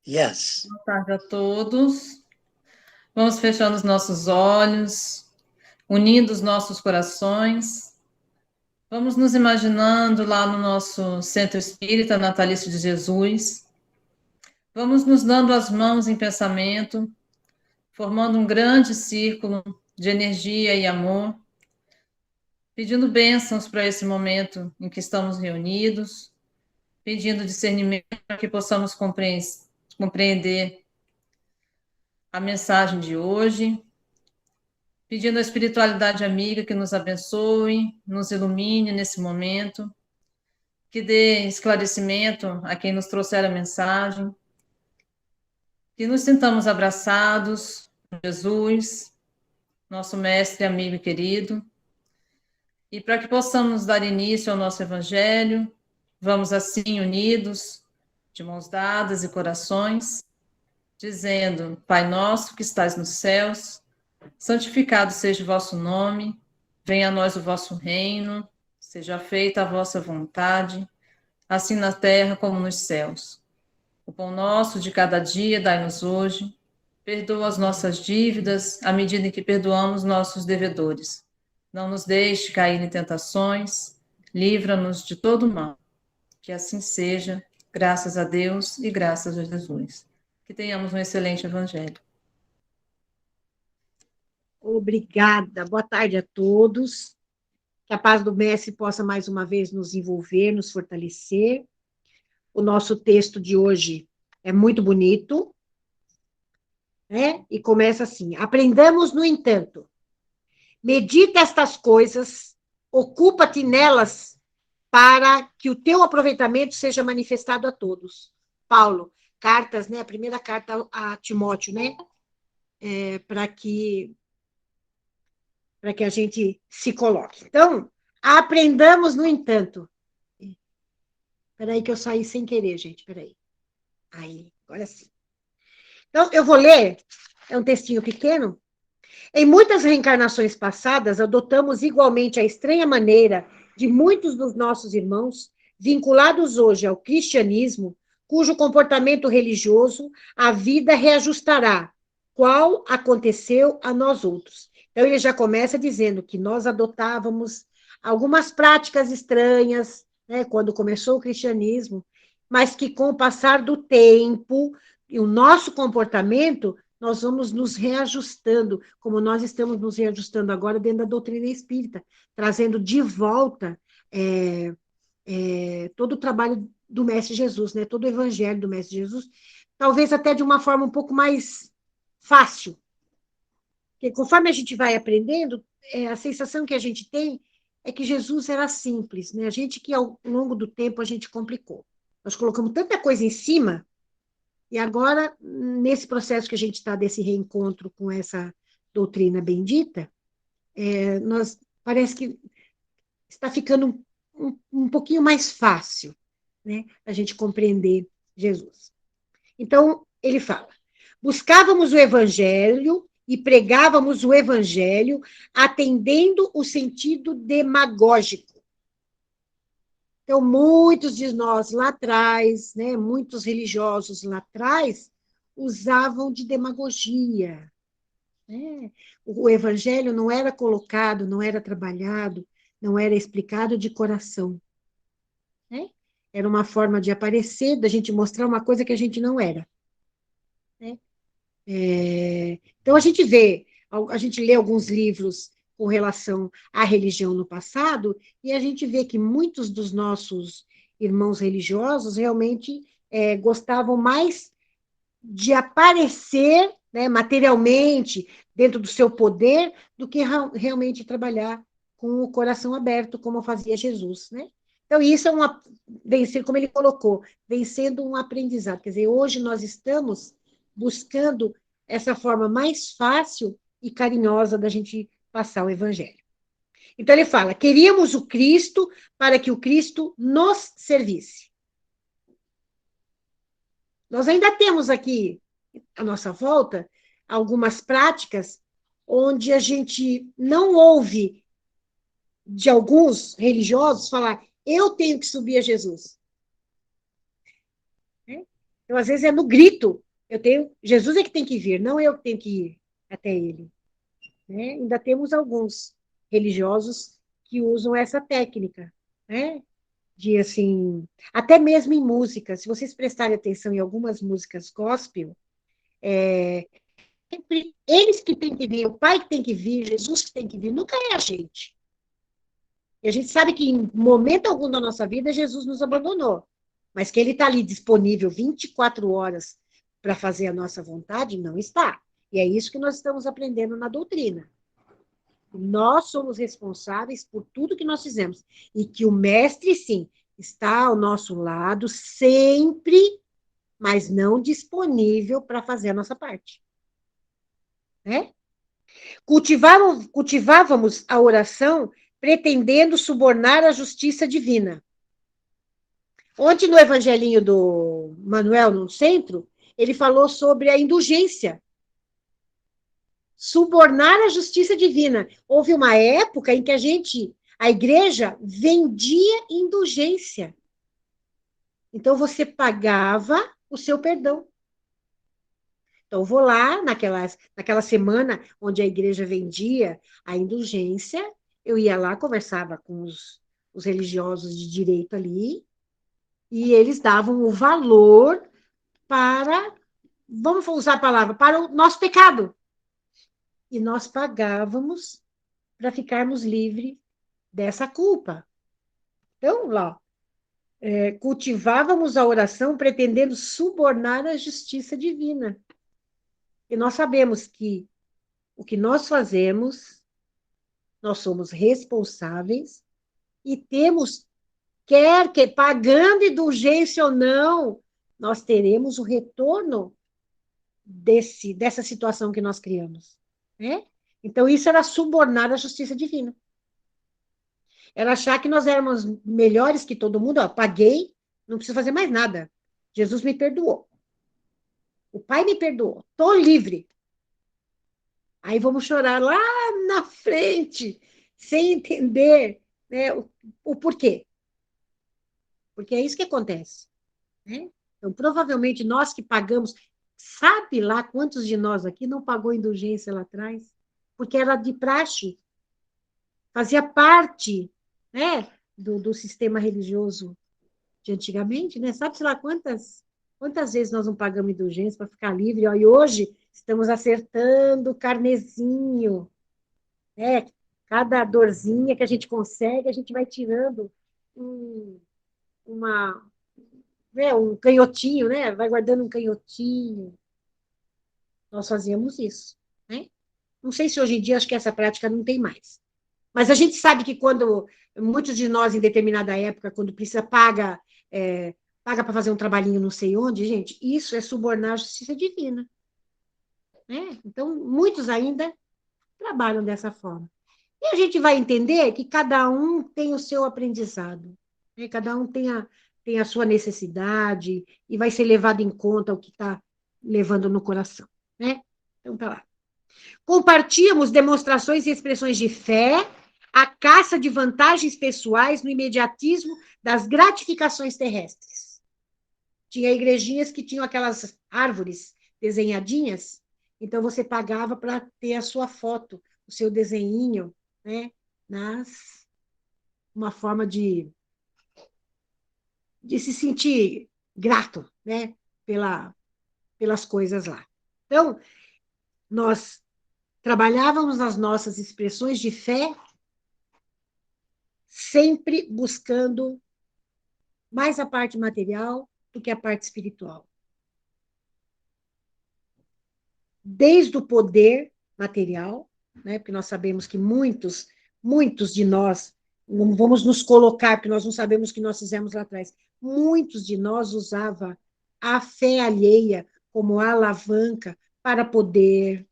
Yes. Boa tarde a todos. Vamos fechando os nossos olhos, unindo os nossos corações. Vamos nos imaginando lá no nosso Centro Espírita Natalício de Jesus. Vamos nos dando as mãos em pensamento, formando um grande círculo de energia e amor, pedindo bênçãos para esse momento em que estamos reunidos, pedindo discernimento para que possamos compreender a mensagem de hoje, pedindo a espiritualidade amiga que nos abençoe, nos ilumine nesse momento, que dê esclarecimento a quem nos trouxer a mensagem, que nos sintamos abraçados por Jesus, nosso mestre, amigo e querido, e para que possamos dar início ao nosso evangelho, vamos assim unidos, de mãos dadas e corações, dizendo: Pai nosso que estais nos céus, santificado seja o vosso nome, venha a nós o vosso reino, seja feita a vossa vontade, assim na terra como nos céus. O pão nosso de cada dia dai-nos hoje, perdoa as nossas dívidas, à medida em que perdoamos nossos devedores. Não nos deixe cair em tentações, livra-nos de todo mal. Que assim seja, graças a Deus e graças a Jesus. Que tenhamos um excelente evangelho. Obrigada. Boa tarde a todos. Que a paz do Mestre possa mais uma vez nos envolver, nos fortalecer. O nosso texto de hoje é muito bonito, né? E começa assim: aprendamos, no entanto, medita estas coisas, ocupa-te nelas para que o teu aproveitamento seja manifestado a todos. Paulo, cartas, né? A primeira carta a Timóteo, né? Para que a gente se coloque. Então, aprendamos, no entanto. Espera aí que eu saí sem querer, gente, espera aí. Aí, agora sim. Então, eu vou ler, é um textinho pequeno. Em muitas reencarnações passadas, adotamos igualmente a estranha maneira de muitos dos nossos irmãos, vinculados hoje ao cristianismo, cujo comportamento religioso a vida reajustará, qual aconteceu a nós outros. Então, ele já começa dizendo que nós adotávamos algumas práticas estranhas, né, quando começou o cristianismo, mas que com o passar do tempo e o nosso comportamento, nós vamos nos reajustando, como nós estamos nos reajustando agora dentro da doutrina espírita, trazendo de volta todo o trabalho do Mestre Jesus, né, todo o evangelho do Mestre Jesus, talvez até de uma forma um pouco mais fácil. Porque conforme a gente vai aprendendo, a sensação que a gente tem é que Jesus era simples, né? A gente que ao longo do tempo a gente complicou. Nós colocamos tanta coisa em cima, e agora, nesse processo que a gente está desse reencontro com essa doutrina bendita, nós parece que está ficando um pouquinho mais fácil, né, a gente compreender Jesus. Então, ele fala: buscávamos o evangelho e pregávamos o evangelho atendendo o sentido demagógico. Então, muitos de nós lá atrás, né, muitos religiosos lá atrás, usavam de demagogia. Né? O evangelho não era colocado, não era trabalhado, não era explicado de coração. Né? Era uma forma de aparecer, da gente mostrar uma coisa que a gente não era. Né? Então, a gente lê alguns livros com relação à religião no passado, e a gente vê que muitos dos nossos irmãos religiosos realmente gostavam mais de aparecer, né, materialmente, dentro do seu poder, do que realmente trabalhar com o coração aberto, como fazia Jesus. Né? Então, isso vem sendo, como ele colocou, vem sendo um aprendizado. Quer dizer, hoje nós estamos buscando essa forma mais fácil e carinhosa da gente passar o evangelho. Então, ele fala: queríamos o Cristo para que o Cristo nos servisse. Nós ainda temos aqui, à nossa volta, algumas práticas onde a gente não ouve de alguns religiosos falar: eu tenho que subir a Jesus. né? Então, às vezes, é no grito. Jesus é que tem que vir, não eu que tenho que ir até ele. Né? Ainda temos alguns religiosos que usam essa técnica, né? De assim, até mesmo em música, se vocês prestarem atenção em algumas músicas gospel, sempre eles que têm que vir, o Pai que tem que vir, Jesus que tem que vir, nunca é a gente. E a gente sabe que em momento algum da nossa vida Jesus nos abandonou, mas que ele está ali disponível 24 horas para fazer a nossa vontade, não está. E é isso que nós estamos aprendendo na doutrina. Nós somos responsáveis por tudo que nós fizemos. E que o mestre, sim, está ao nosso lado sempre, mas não disponível para fazer a nossa parte. Né? Cultivávamos a oração pretendendo subornar a justiça divina. Ontem, no evangelinho do Manuel, no centro, ele falou sobre a indulgência. Subornar a justiça divina. Houve uma época em que a igreja vendia indulgência. Então, você pagava o seu perdão. Então, eu vou lá, naquela semana onde a igreja vendia a indulgência, eu ia lá, conversava com os religiosos de direito ali, e eles davam o valor para, vamos usar a palavra, para o nosso pecado. E nós pagávamos para ficarmos livres dessa culpa. Então, lá, cultivávamos a oração pretendendo subornar a justiça divina. E nós sabemos que o que nós fazemos, nós somos responsáveis e temos, quer que pagando indulgência ou não, nós teremos o retorno dessa situação que nós criamos. Né? Então, isso era subornar a justiça divina. Era achar que nós éramos melhores que todo mundo. Ó, paguei, não preciso fazer mais nada. Jesus me perdoou. O Pai me perdoou. Estou livre. Aí vamos chorar lá na frente, sem entender, né, o porquê. Porque é isso que acontece. Né? Então, provavelmente, nós que pagamos, sabe lá quantos de nós aqui não pagou indulgência lá atrás? Porque era de praxe, fazia parte, né, do sistema religioso de antigamente, né? Sabe-se lá quantas vezes nós não pagamos indulgência para ficar livre, ó, e hoje estamos acertando o carnezinho, né? Cada dorzinha que a gente consegue, a gente vai tirando uma, né, um canhotinho, né? Vai guardando um canhotinho. Nós fazíamos isso, né? Não sei se hoje em dia, acho que essa prática não tem mais. Mas a gente sabe que quando muitos de nós, em determinada época, quando precisa, paga para fazer um trabalhinho não sei onde, gente, isso é subornar a justiça divina. Né? Então, muitos ainda trabalham dessa forma. E a gente vai entender que cada um tem o seu aprendizado, né? Cada um tem a sua necessidade e vai ser levado em conta o que está levando no coração. Né? Então, tá lá. Compartíamos demonstrações e expressões de fé, a caça de vantagens pessoais no imediatismo das gratificações terrestres. Tinha igrejinhas que tinham aquelas árvores desenhadinhas, então você pagava para ter a sua foto, o seu desenhinho, né? Uma forma de se sentir grato, né? Pelas coisas lá. Então, nós trabalhávamos as nossas expressões de fé, sempre buscando mais a parte material do que a parte espiritual. Desde o poder material, né, porque nós sabemos que muitos de nós, não vamos nos colocar, porque nós não sabemos o que nós fizemos lá atrás, muitos de nós usavam a fé alheia como alavanca para poder,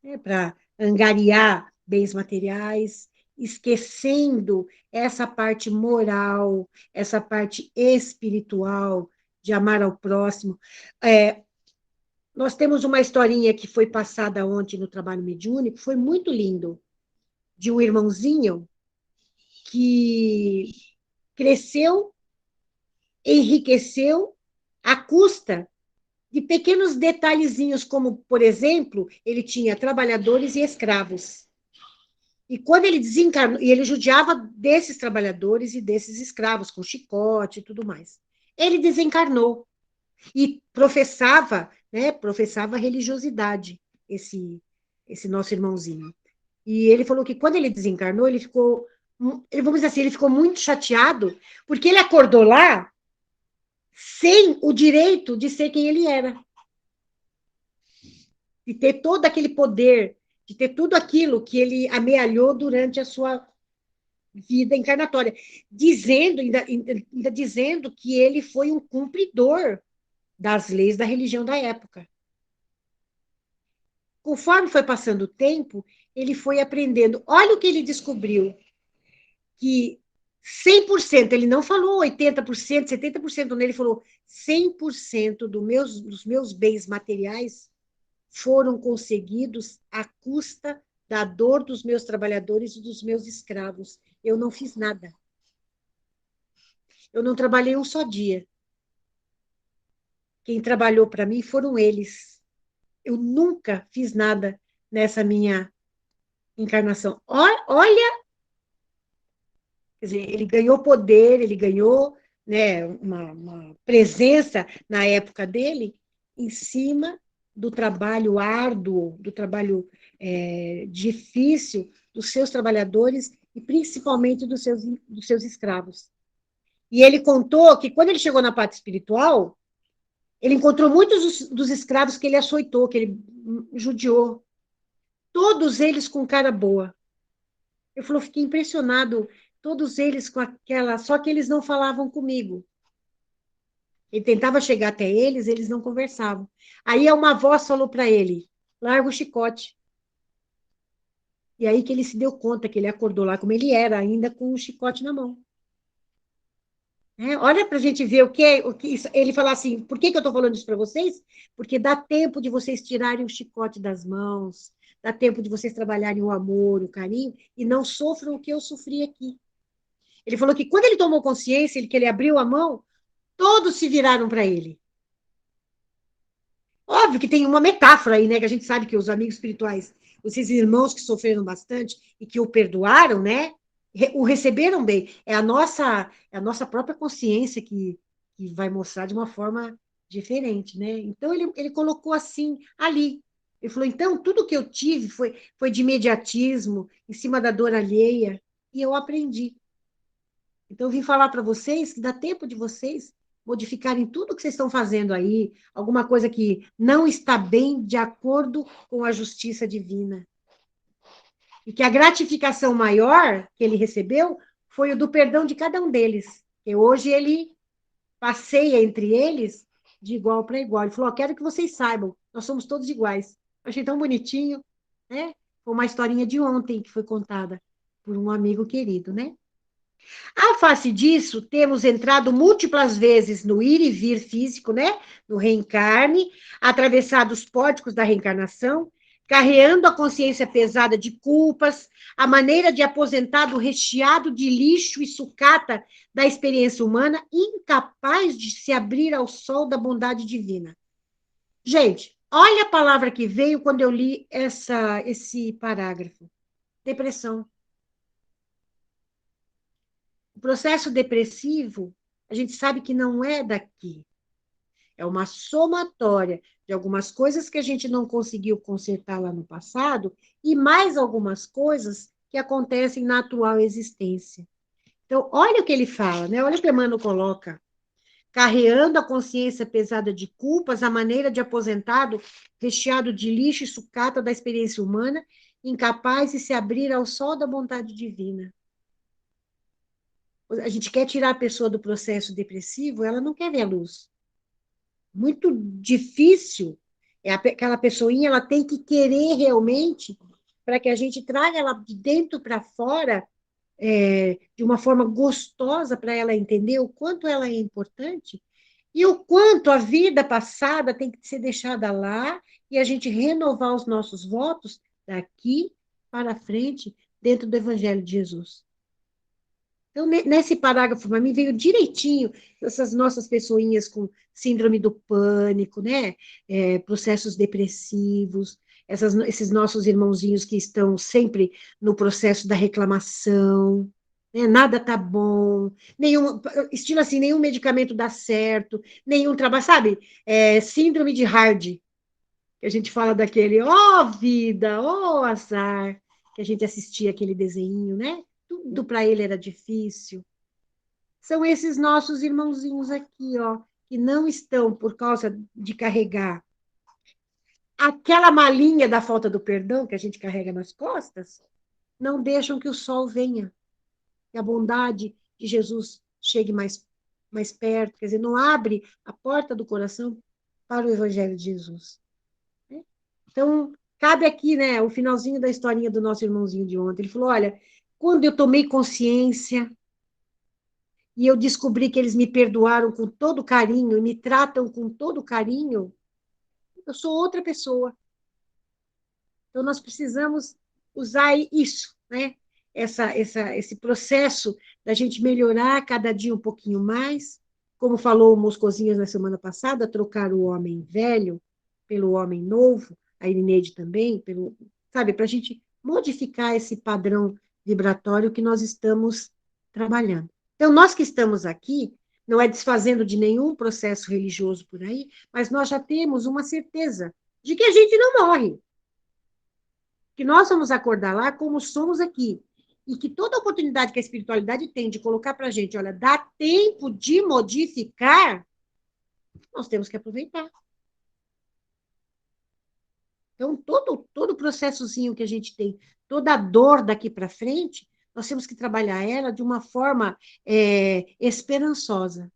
né, para angariar bens materiais, esquecendo essa parte moral, essa parte espiritual, de amar ao próximo. Nós temos uma historinha que foi passada ontem no trabalho mediúnico, foi muito lindo, de um irmãozinho que cresceu enriqueceu à custa de pequenos detalhezinhos, como, por exemplo, ele tinha trabalhadores e escravos. E quando ele desencarnou, e ele judiava desses trabalhadores e desses escravos, com chicote e tudo mais. Ele desencarnou e professava, né, professava religiosidade, esse nosso irmãozinho. E ele falou que quando ele desencarnou, ele ficou, vamos dizer assim, ele ficou muito chateado, porque ele acordou lá sem o direito de ser quem ele era, de ter todo aquele poder, de ter tudo aquilo que ele amealhou durante a sua vida encarnatória, dizendo, ainda dizendo que ele foi um cumpridor das leis da religião da época. Conforme foi passando o tempo, ele foi aprendendo. Olha o que ele descobriu, que 100%, ele não falou 80%, 70%, ele falou 100% dos meus bens materiais foram conseguidos à custa da dor dos meus trabalhadores e dos meus escravos. Eu não fiz nada. Eu não trabalhei um só dia. Quem trabalhou para mim foram eles. Eu nunca fiz nada nessa minha encarnação. Olha, quer dizer, ele ganhou poder, ele ganhou, né, uma presença na época dele em cima do trabalho árduo, do trabalho difícil dos seus trabalhadores e principalmente dos seus escravos. E ele contou que quando ele chegou na parte espiritual, ele encontrou muitos dos escravos que ele açoitou, que ele judiou. Todos eles com cara boa. Eu falou, fiquei impressionado, todos eles com aquela, só que eles não falavam comigo. Ele tentava chegar até eles, eles não conversavam. Aí uma voz falou para ele, larga o chicote. E aí que ele se deu conta que ele acordou lá como ele era, ainda com o chicote na mão. Olha para a gente ver o que isso, ele fala assim, por que eu estou falando isso para vocês? Porque dá tempo de vocês tirarem o chicote das mãos, dá tempo de vocês trabalharem o amor, o carinho, e não sofram o que eu sofri aqui. Ele falou que quando ele tomou consciência, que ele abriu a mão, todos se viraram para ele. Óbvio que tem uma metáfora aí, né? Que a gente sabe que os amigos espirituais, esses irmãos que sofreram bastante e que o perdoaram, né? O receberam bem. É a nossa própria consciência que vai mostrar de uma forma diferente, né? Então, ele colocou assim, ali. Ele falou, então, tudo que eu tive foi de imediatismo, em cima da dor alheia, e eu aprendi. Então, eu vim falar para vocês que dá tempo de vocês modificarem tudo que vocês estão fazendo aí, alguma coisa que não está bem de acordo com a justiça divina. E que a gratificação maior que ele recebeu foi o do perdão de cada um deles. E hoje ele passeia entre eles de igual para igual. Ele falou, quero que vocês saibam, nós somos todos iguais. Eu achei tão bonitinho, né? Foi uma historinha de ontem que foi contada por um amigo querido, né? À face disso, temos entrado múltiplas vezes no ir e vir físico, né? No reencarne, atravessado os póticos da reencarnação, carreando a consciência pesada de culpas, a maneira de aposentado recheado de lixo e sucata da experiência humana, incapaz de se abrir ao sol da bondade divina. Gente, olha a palavra que veio quando eu li esse parágrafo. Depressão. O processo depressivo, a gente sabe que não é daqui. É uma somatória de algumas coisas que a gente não conseguiu consertar lá no passado e mais algumas coisas que acontecem na atual existência. Então, olha o que ele fala, né? Olha o que Emmanuel coloca. Carreando a consciência pesada de culpas, a maneira de aposentado, recheado de lixo e sucata da experiência humana, incapaz de se abrir ao sol da vontade divina. A gente quer tirar a pessoa do processo depressivo, ela não quer ver a luz. Muito difícil. Aquela pessoinha, ela tem que querer realmente para que a gente traga ela de dentro para fora de uma forma gostosa para ela entender o quanto ela é importante e o quanto a vida passada tem que ser deixada lá e a gente renovar os nossos votos daqui para frente dentro do Evangelho de Jesus. Então, nesse parágrafo, para mim, veio direitinho essas nossas pessoinhas com síndrome do pânico, né? Processos depressivos, esses nossos irmãozinhos que estão sempre no processo da reclamação, né? Nada tá bom, estilo assim, nenhum medicamento dá certo, nenhum trabalho, sabe? Síndrome de Hard, que a gente fala daquele, ó vida, ó azar, que a gente assistia aquele desenho, né? Tudo para ele era difícil. São esses nossos irmãozinhos aqui, ó, que não estão, por causa de carregar aquela malinha da falta do perdão que a gente carrega nas costas, não deixam que o sol venha, que a bondade de Jesus chegue mais perto, quer dizer, não abre a porta do coração para o Evangelho de Jesus. Então, cabe aqui, né, o finalzinho da historinha do nosso irmãozinho de ontem. Ele falou: olha, quando eu tomei consciência e eu descobri que eles me perdoaram com todo carinho e me tratam com todo carinho, eu sou outra pessoa. Então, nós precisamos usar isso, né? Esse processo da gente melhorar cada dia um pouquinho mais. Como falou o Moscozinhas na semana passada, trocar o homem velho pelo homem novo, a Irineide também, sabe, para a gente modificar esse padrão vibratório que nós estamos trabalhando. Então, nós que estamos aqui, não é desfazendo de nenhum processo religioso por aí, mas nós já temos uma certeza de que a gente não morre, que nós vamos acordar lá como somos aqui, e que toda oportunidade que a espiritualidade tem de colocar para a gente, olha, dá tempo de modificar, nós temos que aproveitar. Então, todo processozinho que a gente tem, toda a dor daqui para frente, nós temos que trabalhar ela de uma forma esperançosa.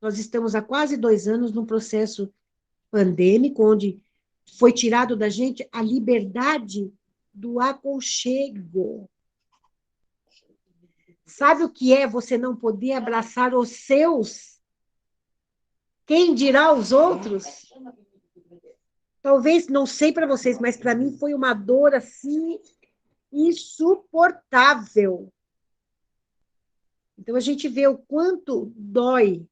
Nós estamos há quase 2 anos num processo pandêmico, onde foi tirado da gente a liberdade do aconchego. Sabe o que é você não poder abraçar os seus? Quem dirá os outros? Talvez, não sei para vocês, mas para mim foi uma dor assim insuportável. Então, a gente vê o quanto dói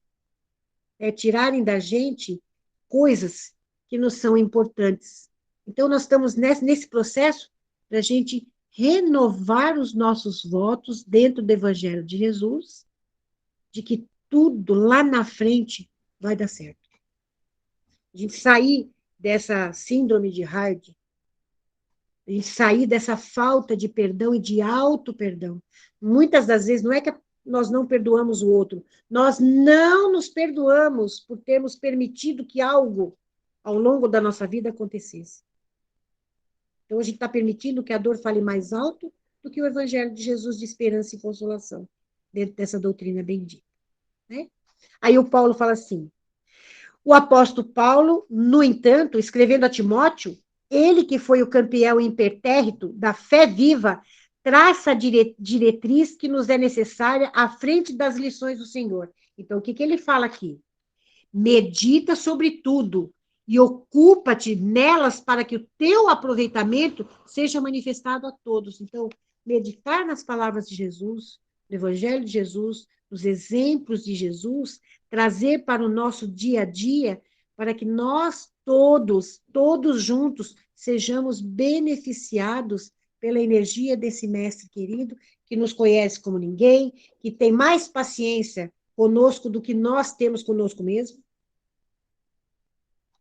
tirarem da gente coisas que nos são importantes. Então, nós estamos nesse processo para a gente renovar os nossos votos dentro do Evangelho de Jesus, de que tudo lá na frente vai dar certo. A gente sair dessa síndrome de Hard, a gente sair dessa falta de perdão e de auto-perdão. Muitas das vezes não é que nós não perdoamos o outro, nós não nos perdoamos por termos permitido que algo ao longo da nossa vida acontecesse. Então, a gente está permitindo que a dor fale mais alto do que o Evangelho de Jesus de esperança e consolação, dentro dessa doutrina bendita. Né? Aí o Paulo fala assim, o apóstolo Paulo, no entanto, escrevendo a Timóteo, ele que foi o campeão impertérrito da fé viva, traça a diretriz que nos é necessária à frente das lições do Senhor. Então, o que ele fala aqui? Medita sobre tudo e ocupa-te nelas para que o teu aproveitamento seja manifestado a todos. Então, meditar nas palavras de Jesus, no Evangelho de Jesus, nos exemplos de Jesus, trazer para o nosso dia a dia, para que nós todos juntos, sejamos beneficiados pela energia desse mestre querido, que nos conhece como ninguém, que tem mais paciência conosco do que nós temos conosco mesmo.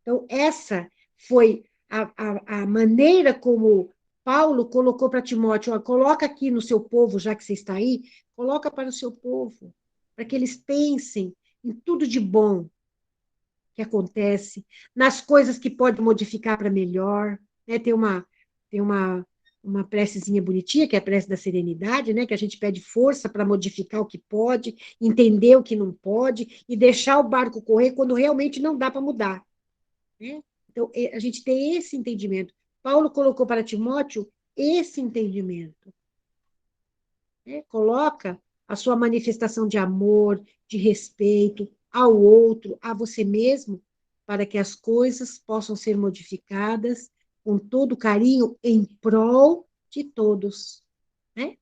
Então, essa foi a maneira como Paulo colocou para Timóteo, ó, coloca aqui no seu povo, já que você está aí, coloca para o seu povo, para que eles pensem em tudo de bom que acontece, nas coisas que pode modificar para melhor. Né? Tem uma precezinha bonitinha, que é a prece da serenidade, né? Que a gente pede força para modificar o que pode, entender o que não pode e deixar o barco correr quando realmente não dá para mudar. Né? Então, a gente tem esse entendimento. Paulo colocou para Timóteo esse entendimento. Né? Coloca a sua manifestação de amor, de respeito ao outro, a você mesmo, para que as coisas possam ser modificadas com todo carinho em prol de todos. Né?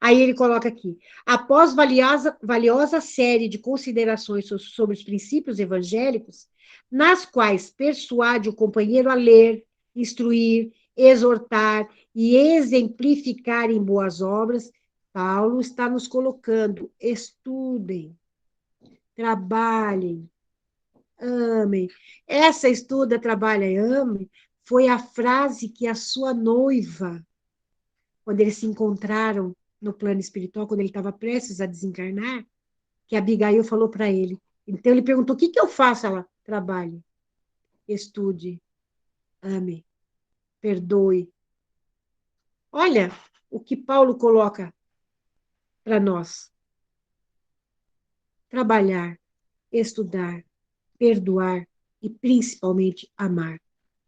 Aí ele coloca aqui, após valiosa série de considerações sobre os princípios evangélicos, nas quais persuade o companheiro a ler, instruir, exortar e exemplificar em boas obras, Paulo está nos colocando, estudem, trabalhem, amem. Essa estuda, trabalha e ame foi a frase que a sua noiva, quando eles se encontraram no plano espiritual, quando ele estava prestes a desencarnar, que a Abigail falou para ele. Então ele perguntou: o que eu faço? Ela: trabalhe, estude, ame, perdoe. Olha o que Paulo coloca para nós: trabalhar, estudar, perdoar e principalmente amar.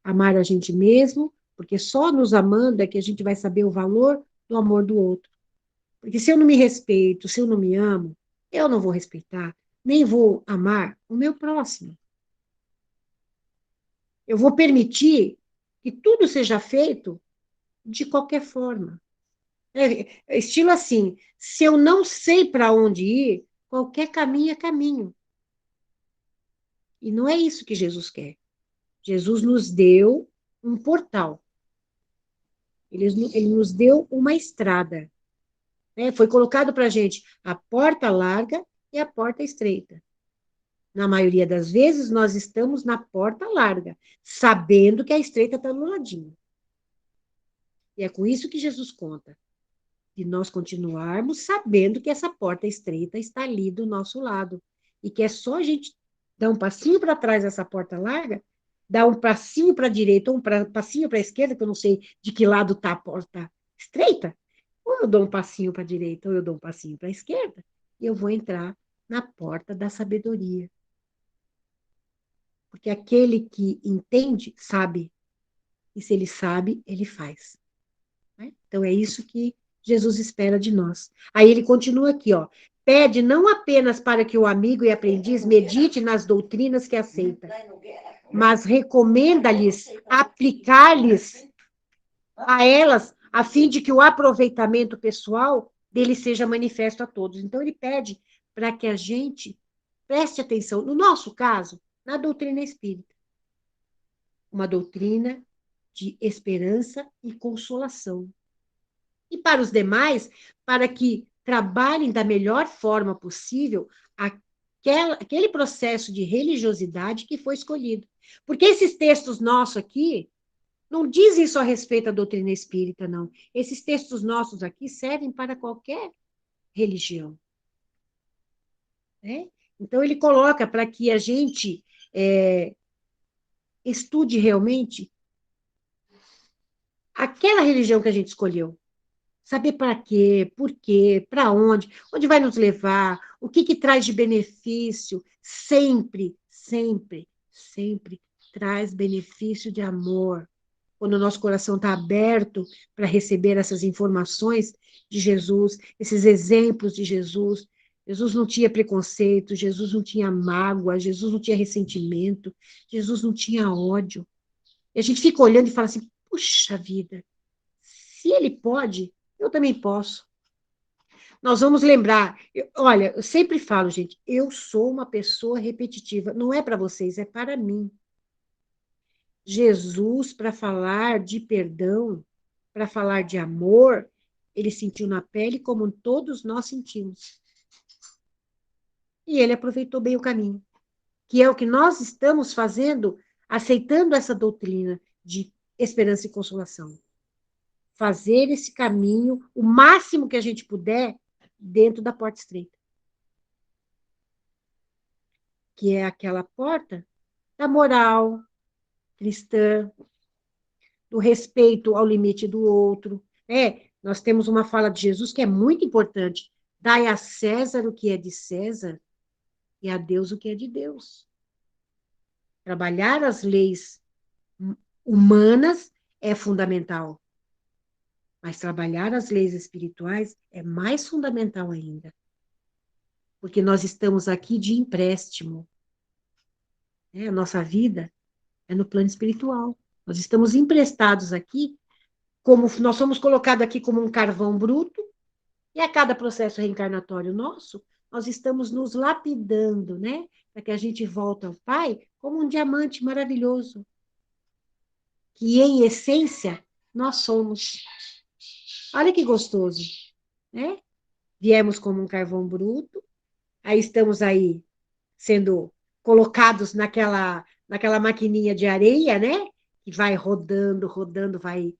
Amar a gente mesmo, porque só nos amando é que a gente vai saber o valor do amor do outro. Porque se eu não me respeito, se eu não me amo, eu não vou respeitar, nem vou amar o meu próximo. Eu vou permitir que tudo seja feito de qualquer forma. Estilo assim, se eu não sei para onde ir, qualquer caminho é caminho. E não é isso que Jesus quer. Jesus nos deu um portal. Ele nos deu uma estrada. Né? Foi colocado para a gente a porta larga e a porta estreita. Na maioria das vezes, nós estamos na porta larga, sabendo que a estreita está no ladinho. E é com isso que Jesus conta. De nós continuarmos sabendo que essa porta estreita está ali do nosso lado. E que é só a gente dar um passinho para trás dessa porta larga, dar um passinho para a direita ou um passinho para a esquerda, que eu não sei de que lado está a porta estreita. Ou eu dou um passinho para a direita, ou eu dou um passinho para a esquerda, e eu vou entrar na porta da sabedoria. Porque aquele que entende, sabe. E se ele sabe, ele faz. Né? Então, é isso que Jesus espera de nós. Aí ele continua aqui, ó. Pede não apenas para que o amigo e aprendiz medite nas doutrinas que aceita, mas recomenda-lhes aplicar-lhes a elas, a fim de que o aproveitamento pessoal dele seja manifesto a todos. Então, ele pede para que a gente preste atenção, no nosso caso, na doutrina espírita. Uma doutrina de esperança e consolação. E para os demais, para que trabalhem da melhor forma possível aquele processo de religiosidade que foi escolhido. Porque esses textos nossos aqui não dizem só respeito à doutrina espírita, não. Esses textos nossos aqui servem para qualquer religião. Né? Então, ele coloca para que a gente estude realmente aquela religião que a gente escolheu. Saber para quê, para onde vai nos levar, o que traz de benefício, sempre, sempre, sempre traz benefício de amor. Quando o nosso coração está aberto para receber essas informações de Jesus, esses exemplos de Jesus. Jesus não tinha preconceito, Jesus não tinha mágoa, Jesus não tinha ressentimento, Jesus não tinha ódio. E a gente fica olhando e fala assim, puxa vida, se ele pode, eu também posso. Nós vamos lembrar, olha, eu sempre falo, gente, eu sou uma pessoa repetitiva, não é para vocês, é para mim. Jesus, para falar de perdão, para falar de amor, ele sentiu na pele como todos nós sentimos. E ele aproveitou bem o caminho, que é o que nós estamos fazendo, aceitando essa doutrina de esperança e consolação. Fazer esse caminho o máximo que a gente puder dentro da porta estreita. Que é aquela porta da moral cristã, do respeito ao limite do outro. Nós temos uma fala de Jesus que é muito importante. Dai a César o que é de César e a Deus o que é de Deus. Trabalhar as leis humanas é fundamental. Mas trabalhar as leis espirituais é mais fundamental ainda. Porque nós estamos aqui de empréstimo. A nossa vida é no plano espiritual. Nós estamos emprestados aqui, como nós somos colocados aqui como um carvão bruto, E a cada processo reencarnatório nosso, nós estamos nos lapidando, né? Para que a gente volte ao Pai como um diamante maravilhoso, que em essência nós somos. Olha que gostoso, né? Viemos como um carvão bruto, aí estamos aí sendo colocados naquela maquininha de areia, né? Que vai rodando, rodando, vai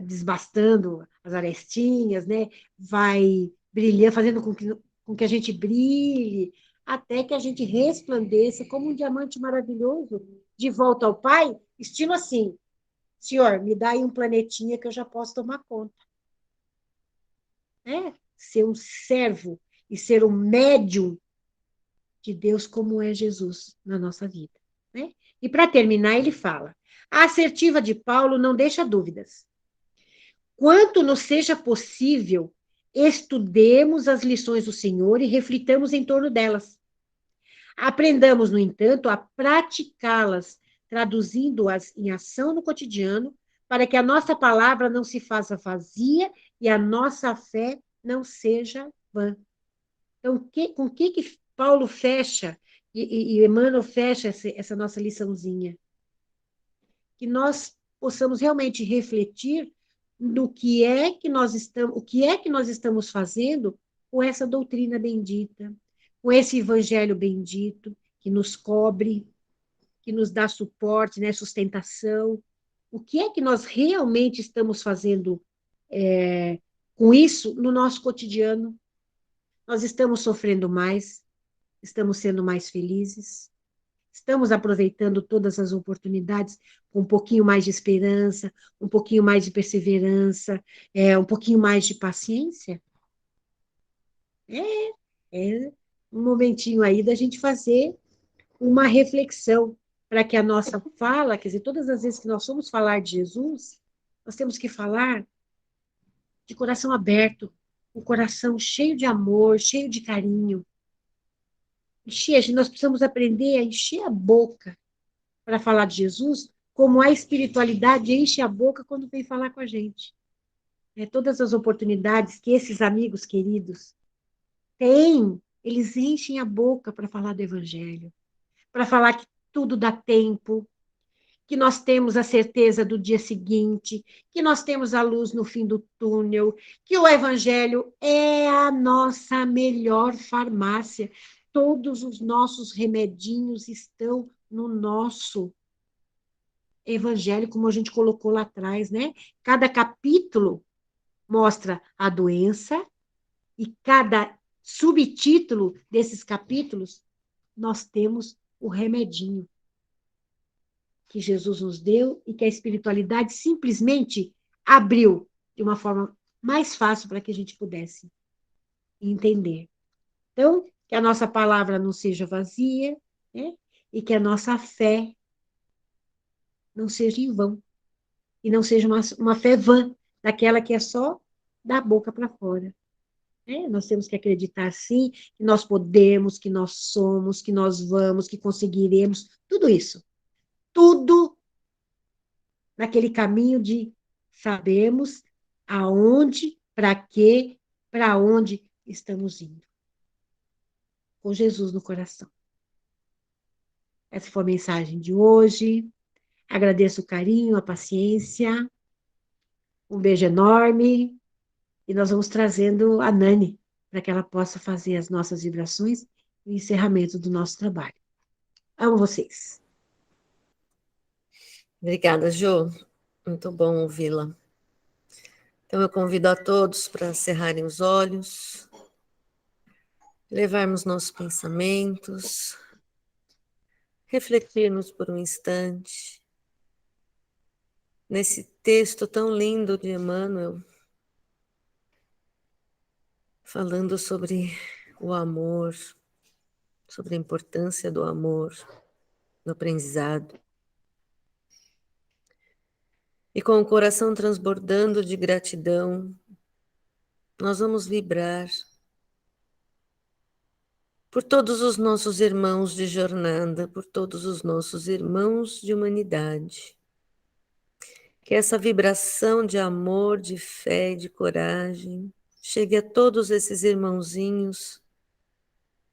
desbastando as arestinhas, né? Vai brilhando, fazendo com que a gente brilhe, até que a gente resplandeça como um diamante maravilhoso de volta ao Pai, estilo assim, senhor, me dá aí um planetinha que eu já posso tomar conta. Né? Ser um servo e ser um médium de Deus como é Jesus na nossa vida. Né? E para terminar, ele fala: a assertiva de Paulo não deixa dúvidas. Quanto nos seja possível, estudemos as lições do Senhor e reflitamos em torno delas. Aprendamos, no entanto, a praticá-las, traduzindo-as em ação no cotidiano, para que a nossa palavra não se faça vazia e a nossa fé não seja vã. Então, com o que Paulo fecha e Emmanuel fecha essa nossa liçãozinha? Que nós possamos realmente refletir no que é que nós estamos, o que é que nós estamos fazendo com essa doutrina bendita, com esse evangelho bendito que nos cobre, que nos dá suporte, né, sustentação. O que é que nós realmente estamos fazendo com isso no nosso cotidiano? Nós estamos sofrendo mais, estamos sendo mais felizes, estamos aproveitando todas as oportunidades com um pouquinho mais de esperança, um pouquinho mais de perseverança, um pouquinho mais de paciência? É, é um momentinho aí da gente fazer uma reflexão para que a nossa fala, quer dizer, todas as vezes que nós formos falar de Jesus, nós temos que falar de coração aberto, o coração cheio de amor, cheio de carinho. Nós precisamos aprender a encher a boca para falar de Jesus, como a espiritualidade enche a boca quando vem falar com a gente. Todas as oportunidades que esses amigos queridos têm, eles enchem a boca para falar do Evangelho, para falar que tudo dá tempo, que nós temos a certeza do dia seguinte, que nós temos a luz no fim do túnel, que o Evangelho é a nossa melhor farmácia. Todos os nossos remedinhos estão no nosso Evangelho, como a gente colocou lá atrás, né? Cada capítulo mostra a doença e cada subtítulo desses capítulos nós temos o remedinho que Jesus nos deu e que a espiritualidade simplesmente abriu de uma forma mais fácil para que a gente pudesse entender. Então, que a nossa palavra não seja vazia, né? E que a nossa fé não seja em vão. E não seja uma fé vã, daquela que é só da boca para fora. Nós temos que acreditar, sim, que nós podemos, que nós somos, que nós vamos, que conseguiremos, tudo isso. Tudo naquele caminho de sabemos aonde, para quê, para onde estamos indo. Com Jesus no coração. Essa foi a mensagem de hoje. Agradeço o carinho, a paciência. Um beijo enorme. E nós vamos trazendo a Nani para que ela possa fazer as nossas vibrações e o encerramento do nosso trabalho. Amo vocês. Obrigada, Jo. Muito bom ouvi-la. Então, eu convido a todos para cerrarem os olhos, levarmos nossos pensamentos, refletirmos por um instante nesse texto tão lindo de Emmanuel, falando sobre o amor, sobre a importância do amor no aprendizado. E com o coração transbordando de gratidão, nós vamos vibrar por todos os nossos irmãos de jornada, por todos os nossos irmãos de humanidade. Que essa vibração de amor, de fé, de coragem chegue a todos esses irmãozinhos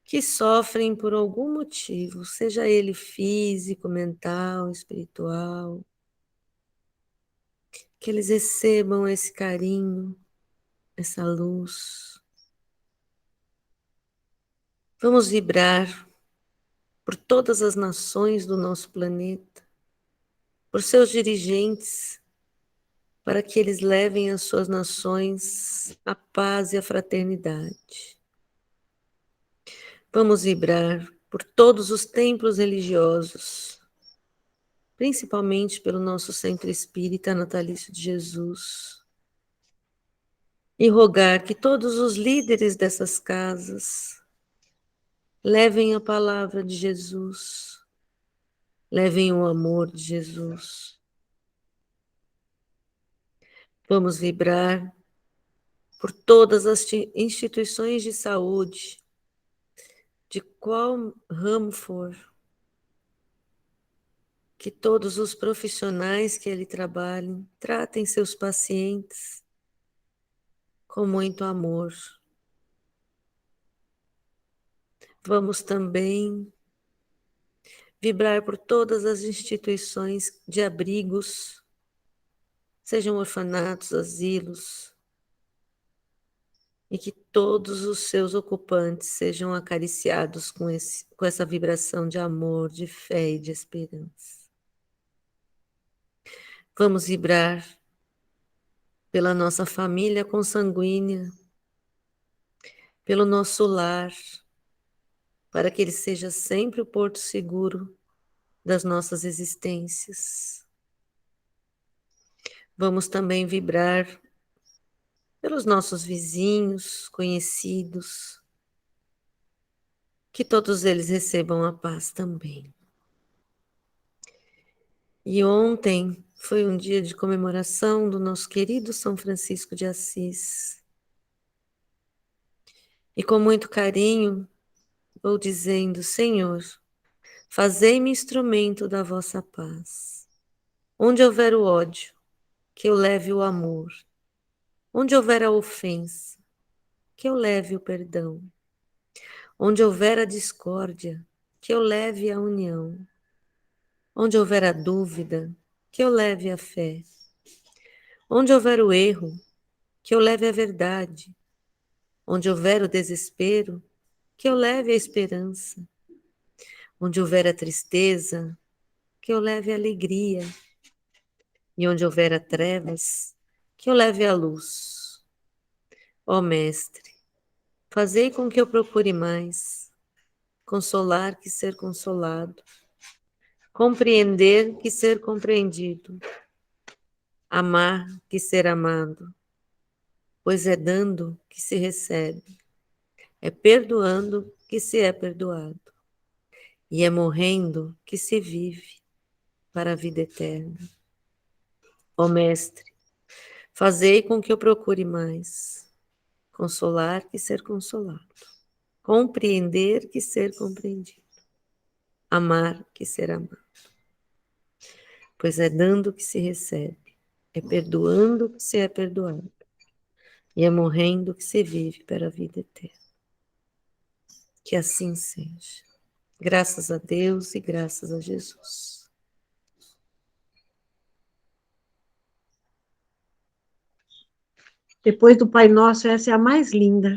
que sofrem por algum motivo, seja ele físico, mental, espiritual, que eles recebam esse carinho, essa luz. Vamos vibrar por todas as nações do nosso planeta, por seus dirigentes, para que eles levem às suas nações a paz e a fraternidade. Vamos vibrar por todos os templos religiosos, principalmente pelo nosso Centro Espírita Natalício de Jesus, e rogar que todos os líderes dessas casas levem a palavra de Jesus, levem o amor de Jesus. Vamos vibrar por todas as instituições de saúde, de qual ramo for, que todos os profissionais que ali trabalhem tratem seus pacientes com muito amor. Vamos também vibrar por todas as instituições de abrigos, sejam orfanatos, asilos, e que todos os seus ocupantes sejam acariciados com essa vibração de amor, de fé e de esperança. Vamos vibrar pela nossa família consanguínea, pelo nosso lar, para que ele seja sempre o porto seguro das nossas existências. Vamos também vibrar pelos nossos vizinhos, conhecidos, que todos eles recebam a paz também. E ontem foi um dia de comemoração do nosso querido São Francisco de Assis. E com muito carinho, vou dizendo: Senhor, fazei-me instrumento da vossa paz. Onde houver o ódio, que eu leve o amor. Onde houver a ofensa, que eu leve o perdão. Onde houver a discórdia, que eu leve a união. Onde houver a dúvida, que eu leve a fé. Onde houver o erro, que eu leve a verdade. Onde houver o desespero, que eu leve a esperança. Onde houver a tristeza, que eu leve a alegria. E onde houver a trevas, que eu leve a luz. Ó Mestre, fazei com que eu procure mais, consolar que ser consolado, compreender que ser compreendido, amar que ser amado, pois é dando que se recebe, é perdoando que se é perdoado, e é morrendo que se vive para a vida eterna. Ó Mestre, fazei com que eu procure mais, consolar que ser consolado, compreender que ser compreendido, amar que ser amado, pois é dando que se recebe, é perdoando que se é perdoado, e é morrendo que se vive para a vida eterna. Que assim seja. Graças a Deus e graças a Jesus. Depois do Pai Nosso, essa é a mais linda.